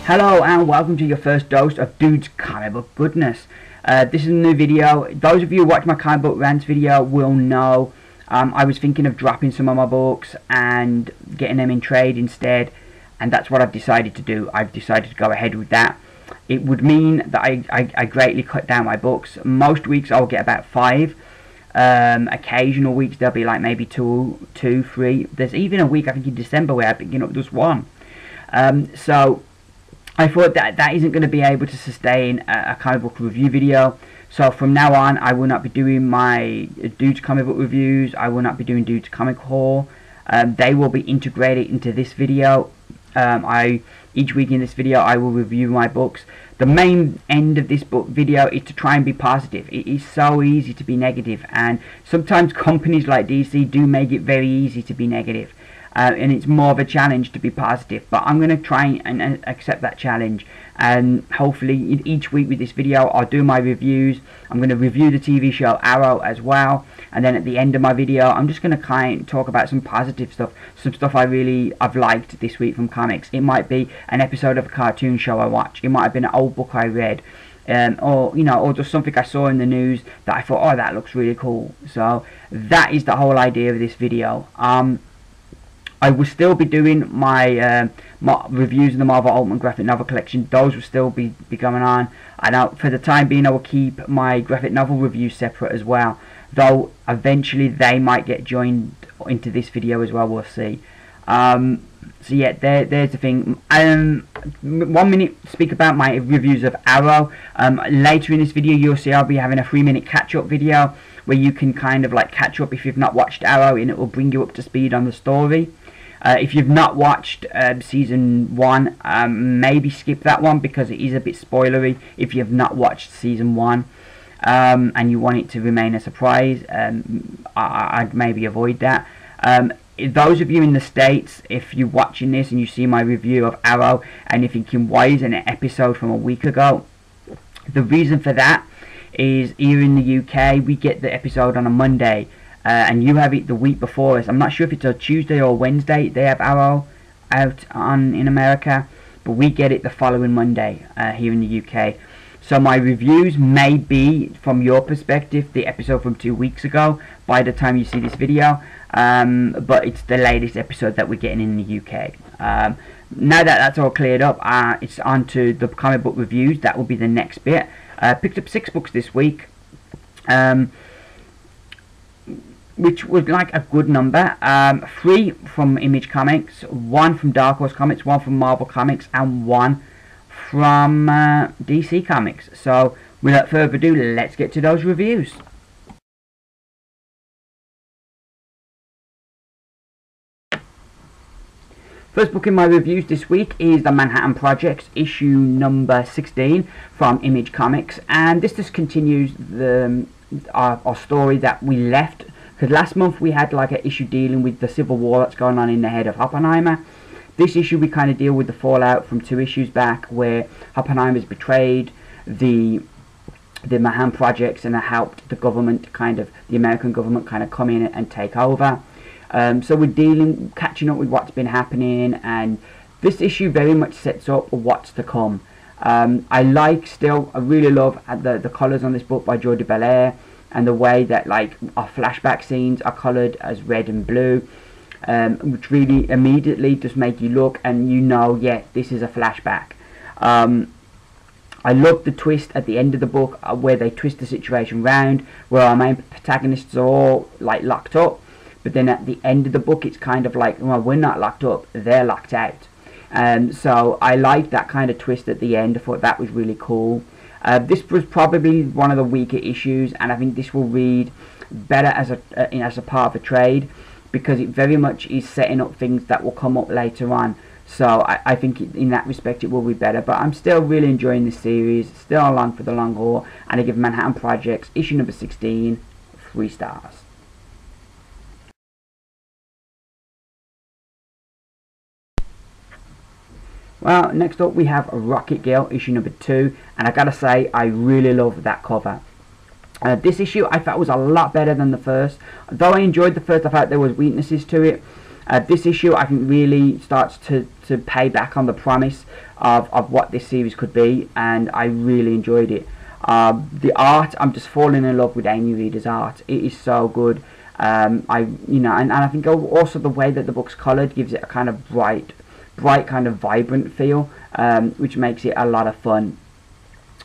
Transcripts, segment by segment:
Hello and welcome to your first dose of Dude's comic book goodness. This is a new video. Those of you who watch my comic book rants video will know I was thinking of dropping some of my books and getting them in trade instead, and that's what I've decided to do. I've decided to go ahead with that. It would mean that I greatly cut down my books. Most weeks I'll get about 5. Occasional weeks there'll be like maybe 2, 3. There's even a week I think in December where I'm picking up just 1. So I thought that isn't going to be able to sustain a comic book review video. So from now on, I will not be doing my Dude's comic book reviews. I will not be doing Dude's comic haul. They will be integrated into this video. Each week in this video, I will review my books. The main end of this book video is to try and be positive. It is so easy to be negative, and sometimes companies like DC do make it very easy to be negative. And it's more of a challenge to be positive, but I'm going to try and accept that challenge, and hopefully each week with this video I'll do my reviews. I'm going to review the TV show Arrow as well, and then at the end of my video I'm just going to kind of talk about some positive stuff, some stuff I've liked this week from comics. It might be an episode of a cartoon show I watched, it might have been an old book I read, or just something I saw in the news that I thought, oh, that looks really cool. So that is the whole idea of this video. I will still be doing my reviews of the Marvel Ultimate graphic novel collection. Those will still be going on. And for the time being, I will keep my graphic novel reviews separate as well. Though eventually they might get joined into this video as well. We'll see. So yeah, there's the thing. 1 minute speak about my reviews of Arrow. Later in this video, you'll see I'll be having a 3-minute catch-up video where you can kind of like catch up if you've not watched Arrow, and it will bring you up to speed on the story. If you've not watched season 1, maybe skip that one because it is a bit spoilery if you've not watched season 1, and you want it to remain a surprise. I'd maybe avoid that. Those of you in the States, if you're watching this and you see my review of Arrow and you're thinking, why is an episode from a week ago? The reason for that is here in the UK we get the episode on a Monday, and you have it the week before us. I'm not sure if it's a Tuesday or Wednesday they have Arrow out in America, but we get it the following Monday here in the UK. So my reviews may be, from your perspective, the episode from 2 weeks ago by the time you see this video, but it's the latest episode that we're getting in the UK. Now that that's all cleared up, it's on to the comic book reviews. That will be the next bit. Picked up 6 books this week, which was like a good number. 3 from Image Comics, 1 from Dark Horse Comics, 1 from Marvel Comics, and 1 from DC Comics. So without further ado, let's get to those reviews. First book in my reviews this week is the Manhattan Projects issue number 16 from Image Comics, and this just continues our story that we left, because last month we had like an issue dealing with the civil war that's going on in the head of Oppenheimer. This issue we kind of deal with the fallout from 2 issues back, where Oppenheimer's betrayed the Manhattan Projects and helped the government, the American government, kind of come in and take over. So we're catching up with what's been happening, and this issue very much sets up what's to come. I really love the colours on this book by Jordi Belair, and the way that like our flashback scenes are coloured as red and blue, which really immediately just make you look and you know, yeah, this is a flashback. I love the twist at the end of the book where they twist the situation round, where our main protagonists are all like locked up, but then at the end of the book it's kind of like, well, we're not locked up, they're locked out. So I like that kind of twist at the end. I thought that was really cool. This was probably one of the weaker issues, and I think this will read better as a part of a trade, because it very much is setting up things that will come up later on. So I think in that respect it will be better, but I'm still really enjoying this series, still along for the long haul, and I give Manhattan Projects issue number 16 3 stars. Well, next up we have Rocket Girl issue number 2, and I gotta say I really love that cover. This issue I felt was a lot better than the first. Though I enjoyed the first, I felt there was weaknesses to it. This issue I think really starts to pay back on the promise of what this series could be, and I really enjoyed it. The art, I'm just falling in love with Amy Reeder's art. It is so good. And I think also the way that the book's coloured gives it a kind of bright kind of vibrant feel, which makes it a lot of fun.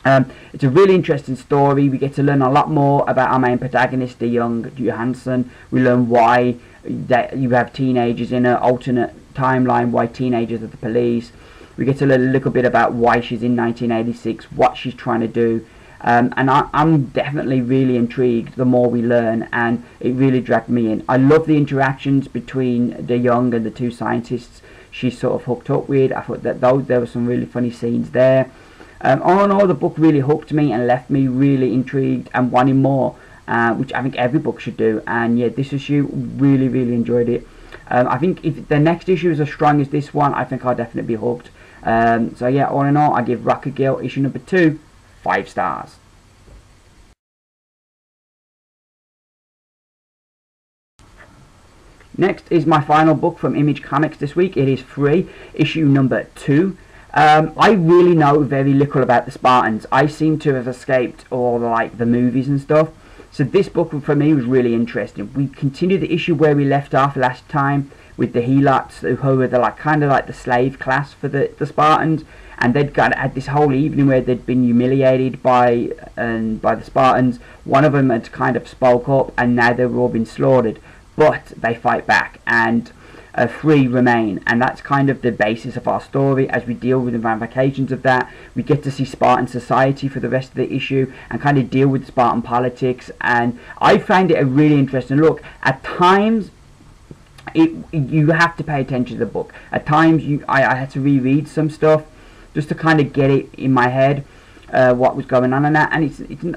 It's a really interesting story. We get to learn a lot more about our main protagonist, the young Johansson. We learn why you have teenagers in an alternate timeline, why teenagers are the police. We get to learn a little bit about why she's in 1986, what she's trying to do. And I'm definitely really intrigued the more we learn, and it really dragged me in. I love the interactions between the young and the two scientists she's sort of hooked up with. I thought that there were some really funny scenes there. All in all, the book really hooked me and left me really intrigued and wanting more, which I think every book should do. And yeah, this issue, really enjoyed it. I think if the next issue is as strong as this one, I think I'll definitely be hooked. So yeah, all in all, I give Rocket Girl issue number 2 5 stars. Next is my final book from Image Comics this week. It is Free, issue number 2. I really know very little about the Spartans. I seem to have escaped all the movies and stuff. So this book for me was really interesting. We continue the issue where we left off last time with the Helots, who were the slave class for the Spartans, and they'd had this whole evening where they'd been humiliated by the Spartans. One of them had kind of spoke up, and now they were all been slaughtered. But they fight back, and 3 remain, and that's kind of the basis of our story. As we deal with the ramifications of that, we get to see Spartan society for the rest of the issue and kind of deal with Spartan politics, and I find it a really interesting look. At times you have to pay attention to the book. At times I had to reread some stuff just to kind of get it in my head, what was going on in that, and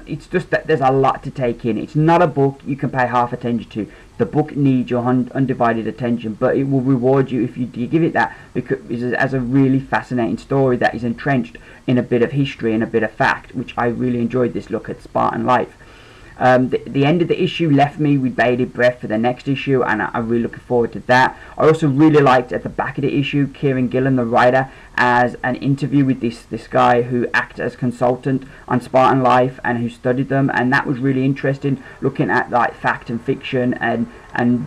it's just that there's a lot to take in. It's not a book you can pay half attention to. The book needs your undivided attention, but it will reward you if you give it that, because it has a really fascinating story that is entrenched in a bit of history and a bit of fact, which I really enjoyed this look at Spartan life. The end of the issue left me with bated breath for the next issue, and I'm really looking forward to that. I also really liked at the back of the issue Kieran Gillen, the writer, as an interview with this guy who acted as consultant on Spartan life and who studied them, and that was really interesting, looking at fact and fiction and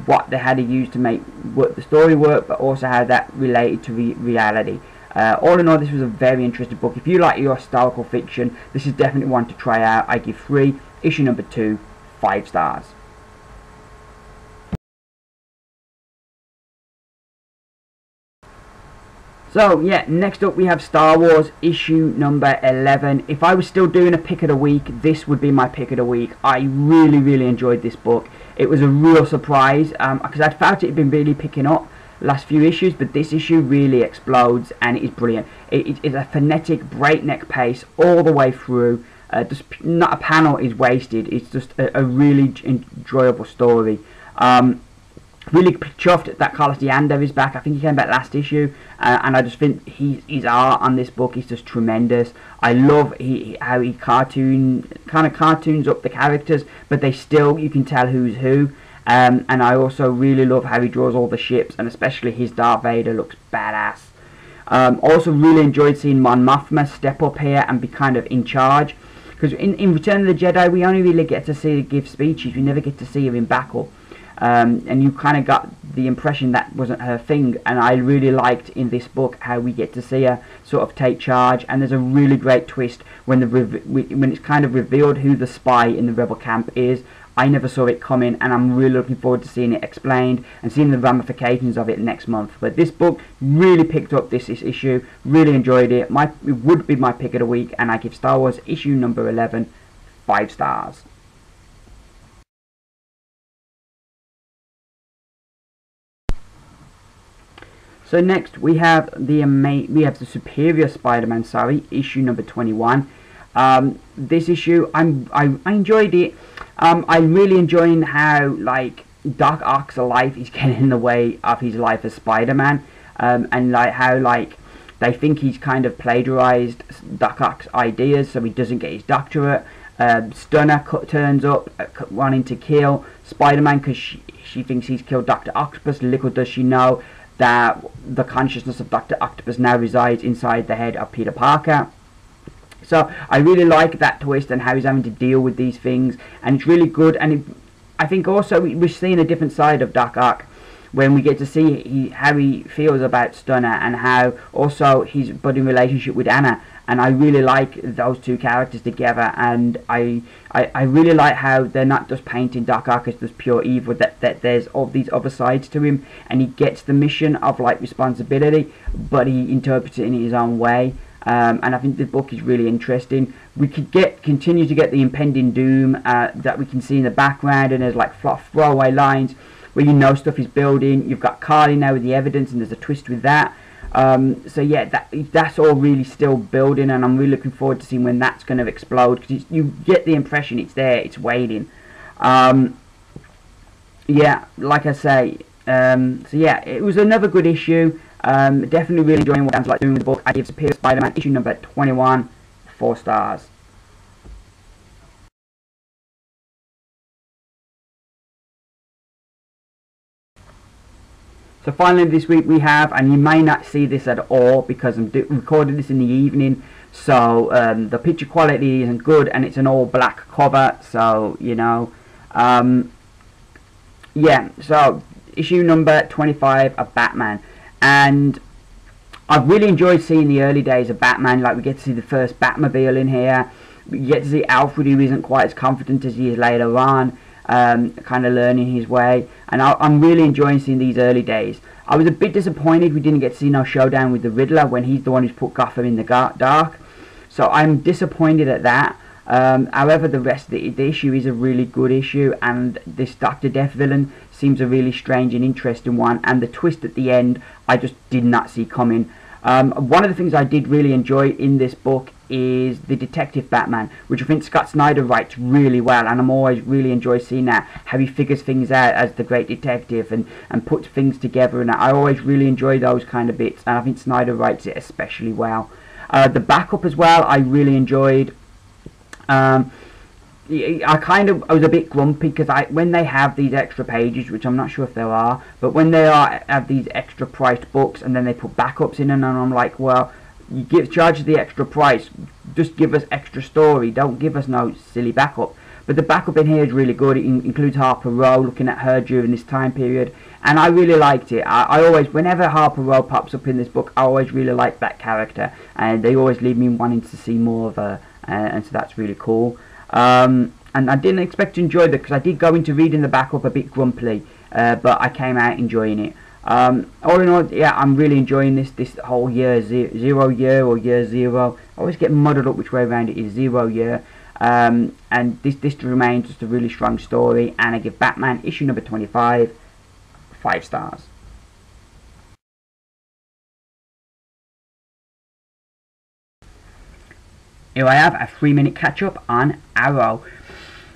what they had to use to make the story work, but also how that related to reality. All in all, this was a very interesting book. If you like your historical fiction, this is definitely one to try out. I give Free, issue number 2, 5 stars. So yeah, next up we have Star Wars issue number 11. If I was still doing a pick of the week, this would be my pick of the week. I really enjoyed this book. It was a real surprise, because I'd felt it had been really picking up last few issues, but this issue really explodes and it is brilliant. It is a frenetic, breakneck pace all the way through. Just not a panel is wasted. It's just a really enjoyable story. Really chuffed that Carlos D'Anda is back. I think he came back last issue, and I just think his art on this book is just tremendous. I love how he cartoons up the characters, but they still, you can tell who's who. And I also really love how he draws all the ships, and especially his Darth Vader looks badass. Also really enjoyed seeing Mon Mothma step up here and be kind of in charge, because in Return of the Jedi we only really get to see her give speeches. We never get to see her in battle, and you kind of got the impression that wasn't her thing, and I really liked in this book how we get to see her sort of take charge. And there's a really great twist when it's kind of revealed who the spy in the rebel camp is. I never saw it coming, and I'm really looking forward to seeing it explained and seeing the ramifications of it next month. But this book really picked up this issue, really enjoyed it. It would be my pick of the week, and I give Star Wars issue number 11 5 stars. So next we have the Superior Spider-Man, issue number 21. This issue, I enjoyed it. I'm really enjoying how Doc Ock's life is getting in the way of his life as Spider-Man, and how they think he's kind of plagiarized Doc Ock's ideas, so he doesn't get his doctorate. Stunner turns up, wanting to kill Spider-Man because she thinks he's killed Dr. Octopus. Little does she know that the consciousness of Dr. Octopus now resides inside the head of Peter Parker. So I really like that twist and how he's having to deal with these things, and it's really good. And I think also we're seeing a different side of Doc Ock when we get to see how he feels about Stunner, and how also his budding relationship with Anna. And I really like those two characters together, and I really like how they're not just painting Doc Ock as this pure evil, that there's all these other sides to him, and he gets the mission of like responsibility, but he interprets it in his own way. And I think the book is really interesting. We could continue to get the impending doom that we can see in the background, and there's like throwaway lines where you know stuff is building. You've got Carly now with the evidence, and there's a twist with that. So yeah, that's all really still building, and I'm really looking forward to seeing when that's going to explode, because you get the impression it's there, it's waiting. Yeah, like I say, so yeah, it was another good issue. Definitely really enjoying what I'm like doing with the book. I give Superior Spider-Man issue number 21 4 stars. So finally this week we have, and you may not see this at all because I'm recording this in the evening, so the picture quality isn't good, and it's an all black cover, so you know, yeah, so issue number 25 of Batman. And I've really enjoyed seeing the early days of Batman. Like, we get to see the first Batmobile in here, we get to see Alfred, who isn't quite as confident as he is later on, kind of learning his way, and I'm really enjoying seeing these early days. I was a bit disappointed we didn't get to see no showdown with the Riddler when he's the one who's put Gotham in the dark, so I'm disappointed at that. However, the rest of the issue is a really good issue, and this Dr. Death villain seems a really strange and interesting one, and the twist at the end I just did not see coming. One of the things I did really enjoy in this book is the Detective Batman, which I think Scott Snyder writes really well, and I'm always really enjoy seeing that, how he figures things out as the great detective and puts things together, and I always really enjoy those kind of bits, and I think Snyder writes it especially well. The backup as well I really enjoyed. I was a bit grumpy because when they have these extra pages, which I'm not sure if there are, but when they have these extra priced books and then they put backups in, and I'm like, well, you charge the extra price, just give us extra story, don't give us no silly backup. But the backup in here is really good. It includes Harper Row, looking at her during this time period, and I really liked it. I always, whenever Harper Row pops up in this book, I always really like that character, and they always leave me wanting to see more of her, and so that's really cool. And I didn't expect to enjoy that, because I did go into reading the backup a bit grumpily, but I came out enjoying it. All in all, yeah, I'm really enjoying this whole zero year or year zero. I always get muddled up which way around it is, 0 year. And this remains just a really strong story, and I give Batman issue number 25 5 stars. Here I have a 3-minute catch-up on Arrow.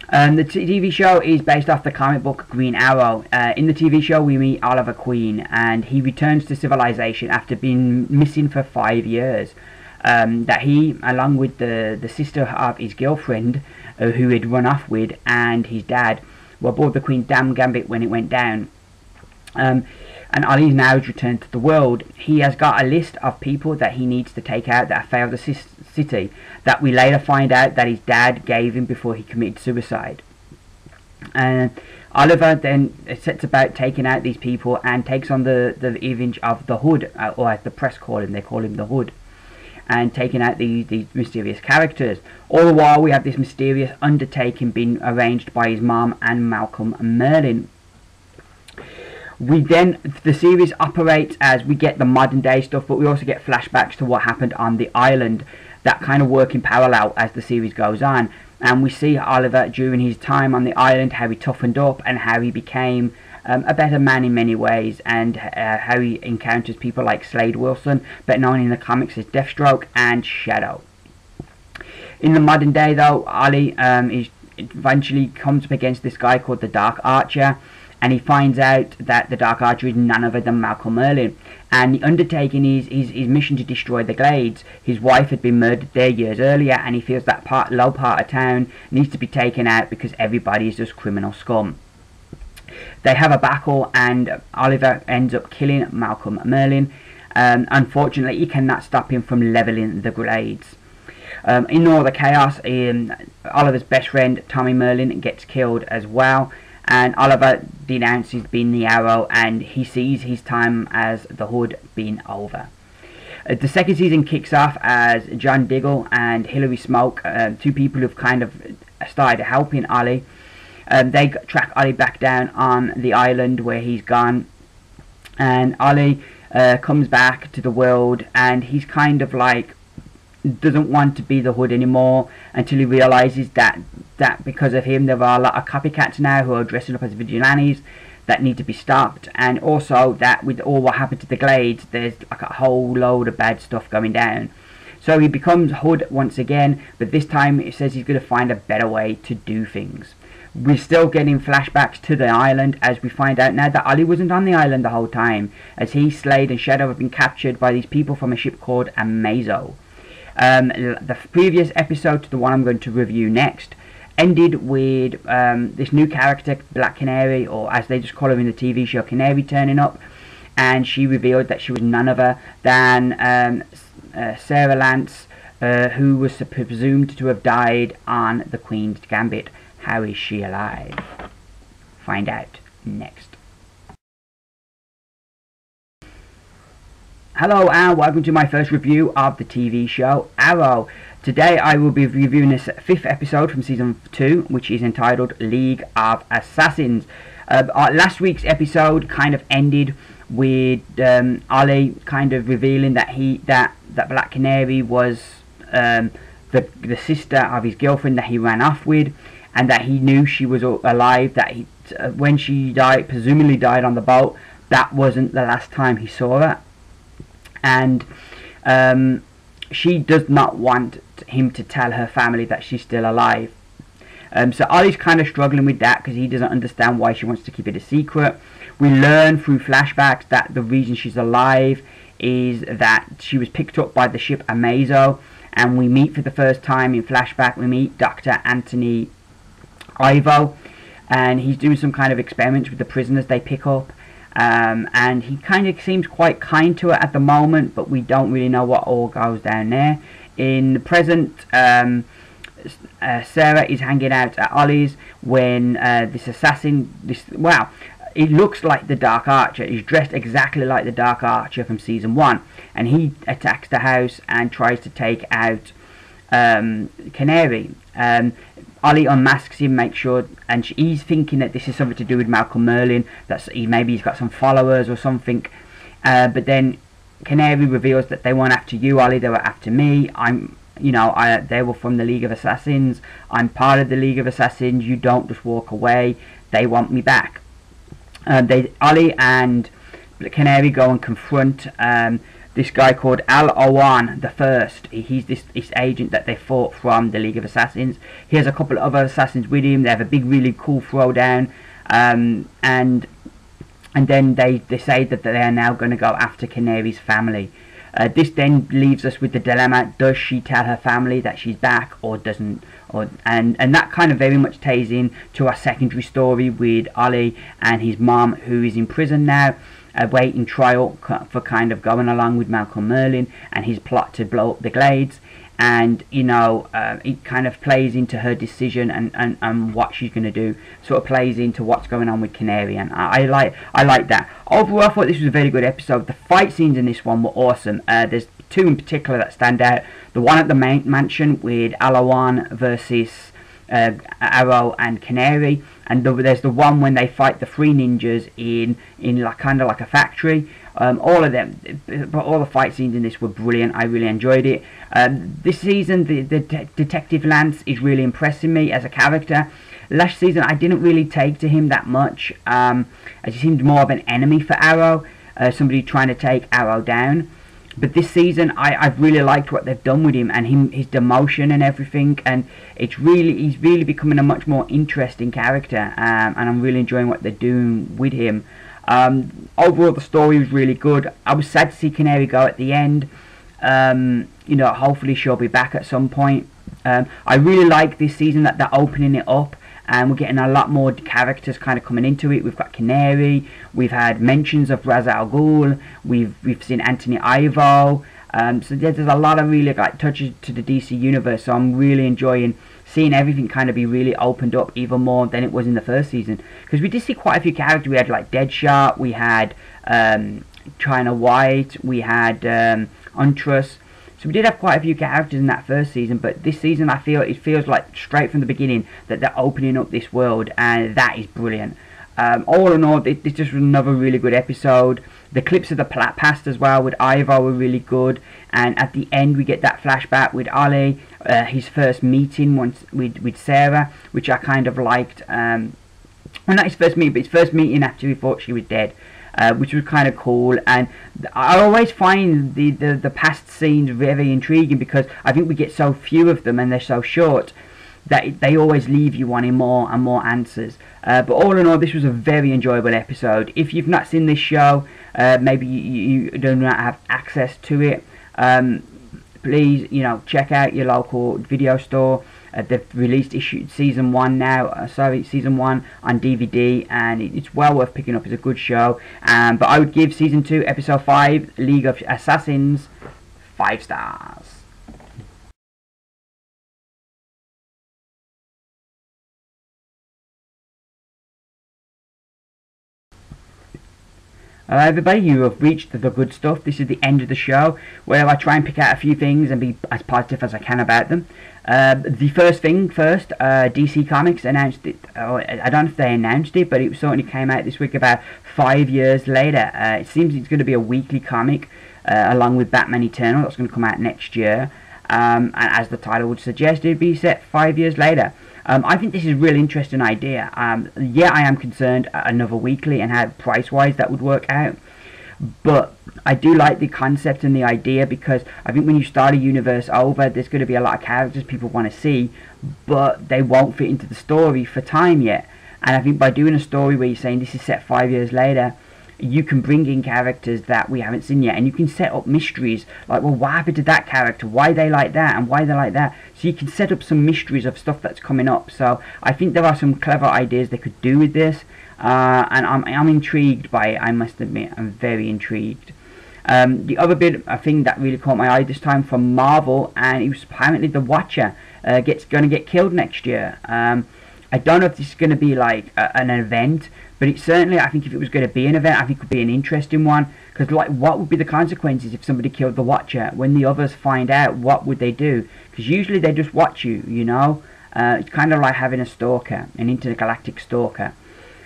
The TV show is based off the comic book Green Arrow. In the TV show we meet Oliver Queen, and he returns to civilization after being missing for 5 years. That he, along with the sister of his girlfriend, who he'd run off with, and his dad, were aboard the Queen's Dam Gambit when it went down. And Ollie's now returned to the world. He has got a list of people that he needs to take out that have failed the city, that we later find out that his dad gave him before he committed suicide. Oliver then sets about taking out these people, and takes on the image of the Hood, or as the press call him, they call him the Hood, and taking out these mysterious characters. All the while we have this mysterious undertaking being arranged by his mom and Malcolm Merlin. The series operates as we get the modern day stuff, but we also get flashbacks to what happened on the island that kind of work in parallel as the series goes on. And we see Oliver during his time on the island, how he toughened up and how he became a better man in many ways, and how he encounters people like Slade Wilson, better known in the comics as Deathstroke, and Shadow. In the modern day though, Ollie eventually comes up against this guy called the Dark Archer, and he finds out that the Dark Archer is none other than Malcolm Merlyn, and undertaking his mission to destroy the Glades. His wife had been murdered there years earlier, and he feels that low part of town needs to be taken out because everybody is just criminal scum. They have a battle, and Oliver ends up killing Malcolm Merlyn. Unfortunately, he cannot stop him from leveling the Glades. In all the chaos, Oliver's best friend Tommy Merlyn gets killed as well, and Oliver denounces being the Arrow, and he sees his time as the Hood being over. The second season kicks off as John Diggle and Hilary Smoke, two people who've kind of started helping Ollie. They track Ollie back down on the island where he's gone, and Ollie comes back to the world, and he's kind of like doesn't want to be the Hood anymore until he realizes that because of him there are a lot of copycats now who are dressing up as vigilantes that need to be stopped, and also that with all what happened to the Glades, there's like a whole load of bad stuff going down. So he becomes Hood once again, but this time it says he's going to find a better way to do things. We're still getting flashbacks to the island, as we find out now that Ollie wasn't on the island the whole time, as he, Slade and Shadow have been captured by these people from a ship called Amazo. The previous episode to the one I'm going to review next ended with this new character, Black Canary, or as they just call her in the TV show, Canary, turning up, and she revealed that she was none other than Sarah Lance, who was presumed to have died on the Queen's Gambit. How is she alive? Find out next. Hello and welcome to my first review of the TV show Arrow. Today I will be reviewing this 5th episode from season 2, which is entitled League of Assassins. Last week's episode kind of ended with Ollie kind of revealing that Black Canary was the sister of his girlfriend that he ran off with, and that he knew she was alive, that when she died, presumably died on the boat, that wasn't the last time he saw her. And she does not want him to tell her family that she's still alive. So Ollie's kind of struggling with that because he doesn't understand why she wants to keep it a secret. We learn through flashbacks that the reason she's alive is that she was picked up by the ship Amazo, and we meet for the first time in flashback, we meet Dr. Anthony Ivo, and he's doing some kind of experiments with the prisoners they pick up. And he kind of seems quite kind to her at the moment, but we don't really know what all goes down there. In the present, Sarah is hanging out at Ollie's when this assassin, it looks like the Dark Archer. He's dressed exactly like the Dark Archer from season 1, and he attacks the house and tries to take out Canary. Ollie unmasks him, makes sure, and he's thinking that this is something to do with Malcolm Merlyn, maybe he's got some followers or something, but then Canary reveals that they weren't after you, Ollie, they were after me. They were from the League of Assassins, I'm part of the League of Assassins, you don't just walk away, they want me back. Ollie and Canary go and confront this guy called Al-Awan the First. He's this agent that they fought from the League of Assassins. He has a couple of other assassins with him. They have a big, really cool throwdown, and then they say that they are now going to go after Canary's family. This then leaves us with the dilemma: does she tell her family that she's back, or doesn't? And that kind of very much ties in to our secondary story with Ollie and his mom, who is in prison now, awaiting trial for kind of going along with Malcolm Merlyn and his plot to blow up the Glades. And it kind of plays into her decision and what she's going to do. Sort of plays into what's going on with Canary, and I like that. Overall, I thought this was a very good episode. The fight scenes in this one were awesome. There's two in particular that stand out. The one at the mansion with Alawan versus Arrow and Canary, and there's the one when they fight the 3 ninjas in kind of like a factory. All of them, but all the fight scenes in this were brilliant. I really enjoyed it. This season, the Detective Lance is really impressing me as a character. Last season, I didn't really take to him that much, as he seemed more of an enemy for Arrow, somebody trying to take Arrow down. But this season, I've really liked what they've done with him and his demotion and everything, and he's really becoming a much more interesting character, and I'm really enjoying what they're doing with him. Overall, the story was really good. I was sad to see Canary go at the end. You know, hopefully she'll be back at some point. I really like this season that they're opening it up, and we're getting a lot more characters kind of coming into it. We've got Canary, we've had mentions of Ra's al Ghul, we've seen Anthony Ivo, so there's a lot of really like touches to the DC universe, so I'm really enjoying seeing everything kind of be really opened up even more than it was in the first season, because we did see quite a few characters. We had like Deadshot, we had China White, we had Huntress. So we did have quite a few characters in that first season, but this season it feels like straight from the beginning that they're opening up this world, and that is brilliant. All in all, this just was another really good episode. The clips of the past as well with Ivo were really good, and at the end we get that flashback with Ollie, his first meeting with Sarah, which I kind of liked. Well, not his first meeting, but his first meeting after he thought she was dead. Which was kind of cool, and I always find the past scenes very intriguing, because I think we get so few of them and they're so short that they always leave you wanting more and more answers. But all in all, this was a very enjoyable episode. If you've not seen this show, maybe you do not have access to it, please, you know, check out your local video store. They've released season 1 now, season 1 on DVD, and it's well worth picking up. It's a good show, but I would give season 2, episode 5, League of Assassins, 5 stars. Alright everybody, you have reached the good stuff. This is the end of the show, where I try and pick out a few things and be as positive as I can about them. The first thing first, DC Comics announced it. I don't know if they announced it, but it certainly came out this week about 5 years later. It seems it's going to be a weekly comic, along with Batman Eternal, that's going to come out next year. And as the title would suggest, it would be set 5 years later. I think this is a really interesting idea. Yeah, I am concerned another weekly and how price-wise that would work out. But I do like the concept and the idea, because I think when you start a universe over, there's going to be a lot of characters people want to see, but they won't fit into the story for time yet. And I think by doing a story where you're saying this is set 5 years later, you can bring in characters that we haven't seen yet, and you can set up mysteries like, well, what happened to that character, why they like that and why they like that, so you can set up some mysteries of stuff that's coming up. So I think there are some clever ideas they could do with this, and I'm intrigued by it. I must admit, I'm very intrigued. The other bit, a thing that really caught my eye this time from Marvel, and it was apparently the Watcher going to get killed next year. I don't know if this is going to be like an event, but it certainly, I think if it was going to be an event, I think it would be an interesting one, because like, what would be the consequences if somebody killed the Watcher? When the others find out, what would they do? Because usually they just watch you, you know. It's kind of like having a stalker, an intergalactic stalker.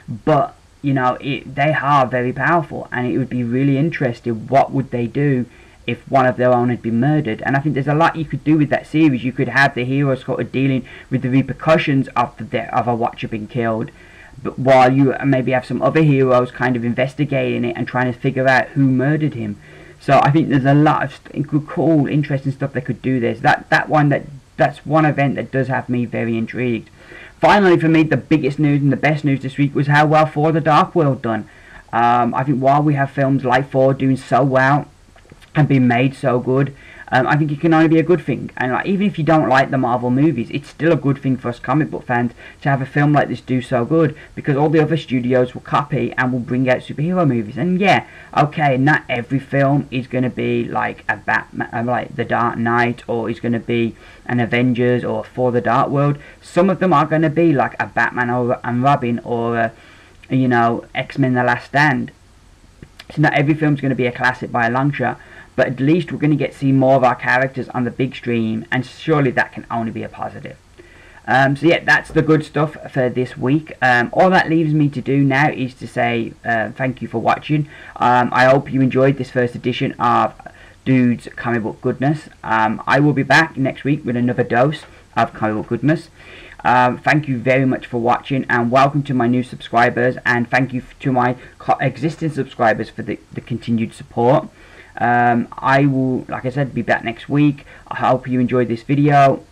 But, you know, they are very powerful, and it would be really interesting, what would they do if one of their own had been murdered? And I think there's a lot you could do with that series. You could have the heroes sort of dealing with the repercussions of the death of a Watcher being killed, but while you maybe have some other heroes kind of investigating it and trying to figure out who murdered him. So I think there's a lot of cool, interesting stuff they could do. That's one event that does have me very intrigued. Finally, for me, the biggest news and the best news this week was how well For the Dark World done. I think while we have films like Thor doing so well and being made so good, I think it can only be a good thing. And like, even if you don't like the Marvel movies, it's still a good thing for us comic book fans to have a film like this do so good, because all the other studios will copy and will bring out superhero movies. And yeah, okay, not every film is going to be like a Batman, like The Dark Knight, or is going to be an Avengers or For the Dark World. Some of them are going to be like a Batman and Robin, or you know, X-Men: The Last Stand. So not every film's going to be a classic by a long shot, but at least we're going to get to see more of our characters on the big screen, and surely that can only be a positive. So yeah, that's the good stuff for this week. All that leaves me to do now is to say thank you for watching. I hope you enjoyed this first edition of Dude's Comic Book Goodness. I will be back next week with another dose of comic book goodness. Thank you very much for watching, and welcome to my new subscribers, and thank you to my existing subscribers for the continued support. I will, like I said, be back next week. I hope you enjoyed this video.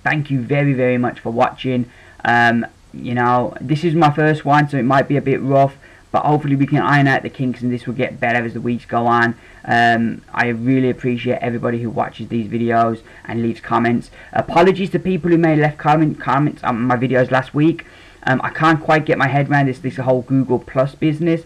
Thank you very much for watching. You know, this is my first one, so it might be a bit rough, but hopefully we can iron out the kinks and this will get better as the weeks go on. I really appreciate everybody who watches these videos and leaves comments. Apologies to people who may have left comments on my videos last week. I can't quite get my head around this whole Google Plus business.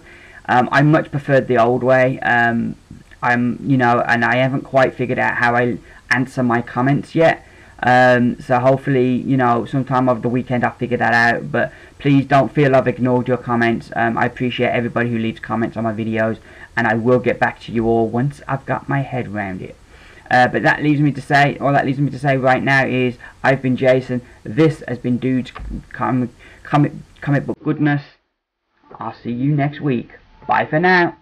I much preferred the old way. You know, and I haven't quite figured out how I answer my comments yet. So hopefully, you know, sometime over the weekend I'll figure that out. But please don't feel I've ignored your comments. I appreciate everybody who leaves comments on my videos, and I will get back to you all once I've got my head around it. But all that leaves me to say right now is I've been Jason. This has been Dude's Comic Book Goodness. I'll see you next week. Bye for now.